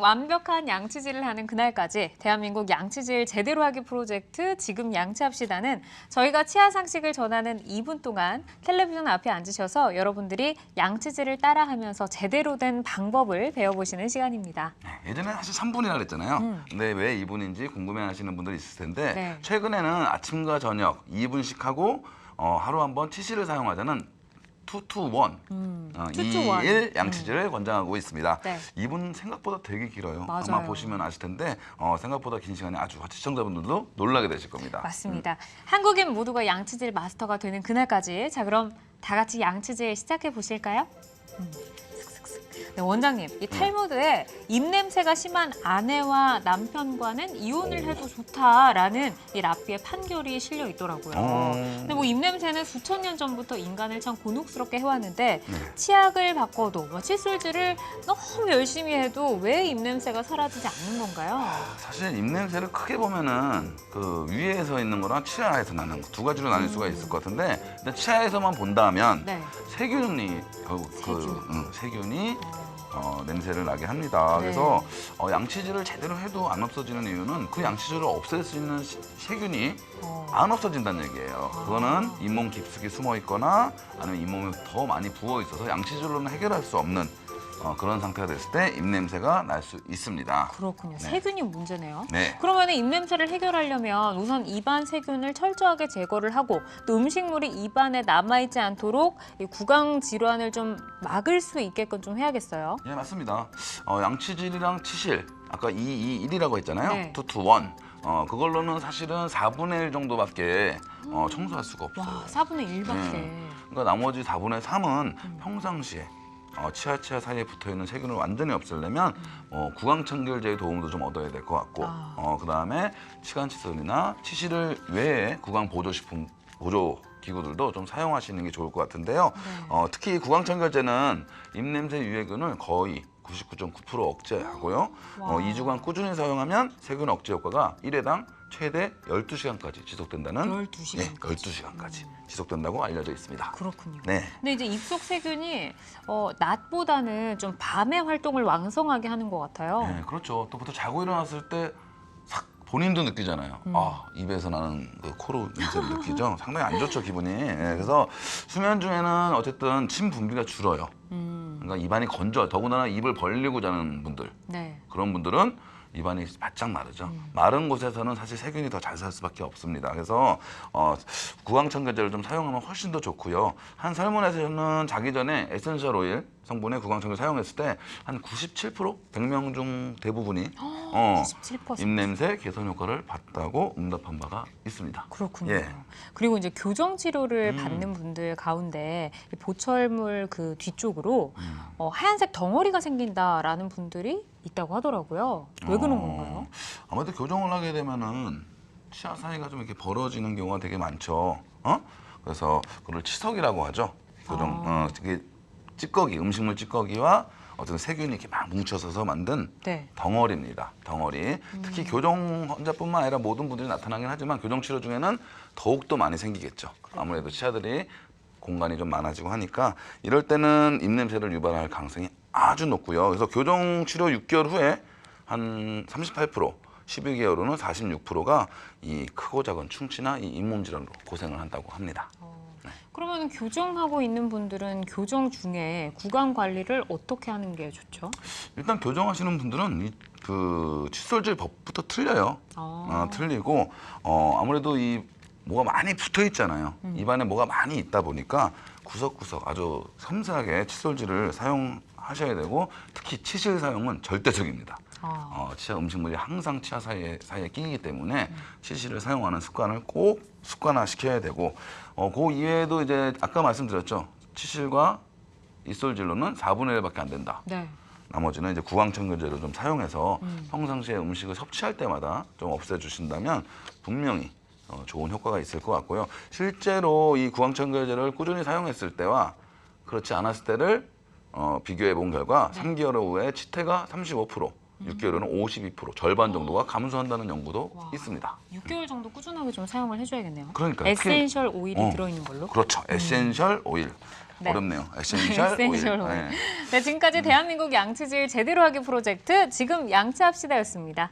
완벽한 양치질을 하는 그날까지 대한민국 양치질 제대로 하기 프로젝트 지금 양치합시다는 저희가 치아 상식을 전하는 2분 동안 텔레비전 앞에 앉으셔서 여러분들이 양치질을 따라하면서 제대로 된 방법을 배워보시는 시간입니다. 예전에 사실 3분이라 그랬잖아요. 근데 왜 2분인지 궁금해하시는 분들이 있을 텐데 네. 최근에는 아침과 저녁 2분씩 하고 하루 한 번 치실을 사용하자는 2-to-1, 2-1 양치질을 권장하고 있습니다. 네. 2분 생각보다 되게 길어요. 맞아요. 아마 보시면 아실 텐데 생각보다 긴 시간에 아주 시청자분들도 놀라게 되실 겁니다. 맞습니다. 한국인 모두가 양치질 마스터가 되는 그날까지. 자, 그럼 다 같이 양치질 시작해 보실까요? 네, 원장님, 이 탈무드에 입냄새가 심한 아내와 남편과는 이혼을 해도 좋다라는 이 라피의 판결이 실려 있더라고요. 근데 뭐 입냄새는 수천 년 전부터 인간을 참 곤혹스럽게 해왔는데 치약을 바꿔도 칫솔질을 너무 열심히 해도 왜 입냄새가 사라지지 않는 건가요? 사실 입냄새를 크게 보면은 그 위에서 있는 거랑 치아에서 나는 거 두 가지로 나뉠 수가 있을 것 같은데 일단 치아에서만 본다면 네. 세균이 결국 세균이 냄새를 나게 합니다. 네. 그래서 양치질을 제대로 해도 안 없어지는 이유는 그 양치질을 없앨 수 있는 세균이 안 없어진다는 얘기예요. 그거는 잇몸 깊숙이 숨어 있거나 아니면 잇몸에 더 많이 부어 있어서 양치질로는 해결할 수 없는 그런 상태가 됐을 때 입냄새가 날 수 있습니다. 그렇군요. 네. 세균이 문제네요. 네. 그러면 입냄새를 해결하려면 우선 입안 세균을 철저하게 제거를 하고 또 음식물이 입안에 남아있지 않도록 이 구강 질환을 좀 막을 수 있게끔 좀 해야겠어요. 예, 맞습니다. 양치질이랑 치실, 아까 2-2-1이라고 했잖아요. 네. 2-to-1. 그걸로는 사실은 4분의 1 정도밖에 청소할 수가 없어요. 와, 4분의 1밖에. 그러니까 나머지 4분의 3은 평상시에 치아 사이에 붙어있는 세균을 완전히 없애려면 구강청결제의 도움도 좀 얻어야 될 것 같고 그다음에 치간칫솔이나 치실을 외에 구강 보조식품, 보조 기구들도 좀 사용하시는 게 좋을 것 같은데요. 특히 구강청결제는 입냄새 유해균을 거의 99.9% 억제하고요. 2주간 꾸준히 사용하면 세균 억제 효과가 1회당 최대 12시간까지 지속된다는 12시간까지. 네, 12시간까지 지속된다고 알려져 있습니다. 그렇군요. 네. 근데 이제 입속 세균이 낮보다는 좀 밤에 활동을 왕성하게 하는 것 같아요. 네, 그렇죠. 또 보통 자고 일어났을 때 싹 본인도 느끼잖아요. 입에서 나는 그 코로 냄새를 느끼죠. 상당히 안 좋죠, 기분이. 네, 그래서 수면 중에는 어쨌든 침 분비가 줄어요. 그러니까 입안이 건조해요. 더군다나 입을 벌리고 자는 분들. 네. 그런 분들은 입안이 바짝 마르죠. 마른 곳에서는 사실 세균이 더 잘 살 수밖에 없습니다. 그래서 구강청결제를 좀 사용하면 훨씬 더 좋고요. 한 설문에서는 자기 전에 에센셜 오일 성분의 구강청결 사용했을 때 한 97%? 100명 중 대부분이 97%. 입냄새 개선 효과를 봤다고 응답한 바가 있습니다. 그렇군요. 예. 그리고 이제 교정 치료를 받는 분들 가운데 이 보철물 그 뒤쪽으로 하얀색 덩어리가 생긴다라는 분들이 있다고 하더라고요. 왜 그런 건가요? 아무래도 교정을 하게 되면은 치아 사이가 좀 이렇게 벌어지는 경우가 되게 많죠. 그래서 그걸 치석이라고 하죠. 교정, 이게 찌꺼기, 음식물 찌꺼기와 어떤 세균이 이렇게 막 뭉쳐서서 만든 네. 덩어리입니다. 덩어리. 특히 교정 환자뿐만 아니라 모든 분들이 나타나긴 하지만 교정 치료 중에는 더욱더 많이 생기겠죠. 아무래도 치아들이 공간이 좀 많아지고 하니까 이럴 때는 입냄새를 유발할 가능성이 아주 높고요. 그래서 교정 치료 6개월 후에 한 38%, 12개월 후는 46%가 이 크고 작은 충치나 이 잇몸 질환으로 고생을 한다고 합니다. 그러면 교정하고 있는 분들은 교정 중에 구강 관리를 어떻게 하는 게 좋죠? 일단 교정하시는 분들은 그 칫솔질 법부터 틀려요. 틀리고 아무래도 이 뭐가 많이 붙어 있잖아요. 입안에 뭐가 많이 있다 보니까 구석구석 아주 섬세하게 칫솔질을 사용하셔야 되고 특히 치실 사용은 절대적입니다. 치아 음식물이 항상 치아 사이에 끼기 때문에 치실을 사용하는 습관을 꼭 습관화시켜야 되고 그 이외에도 이제 아까 말씀드렸죠. 치실과 입솔질로는 4분의 1밖에 안 된다. 네. 나머지는 이제 구강청결제를 좀 사용해서 평상시에 음식을 섭취할 때마다 좀 없애주신다면 분명히 좋은 효과가 있을 것 같고요. 실제로 이 구강청결제를 꾸준히 사용했을 때와 그렇지 않았을 때를 비교해 본 결과 3개월 후에 치태가 35%, 6개월에는 52%, 절반 정도가 감소한다는 연구도 있습니다. 6개월 정도 꾸준하게 좀 사용을 해줘야겠네요. 그러니까요. 에센셜 오일이 들어있는 걸로? 그렇죠. 에센셜 오일. 네. 어렵네요. 에센셜 에센셜 오일. 오일. 네. 네, 지금까지 대한민국 양치질 제대로 하기 프로젝트 지금 양치합시다였습니다.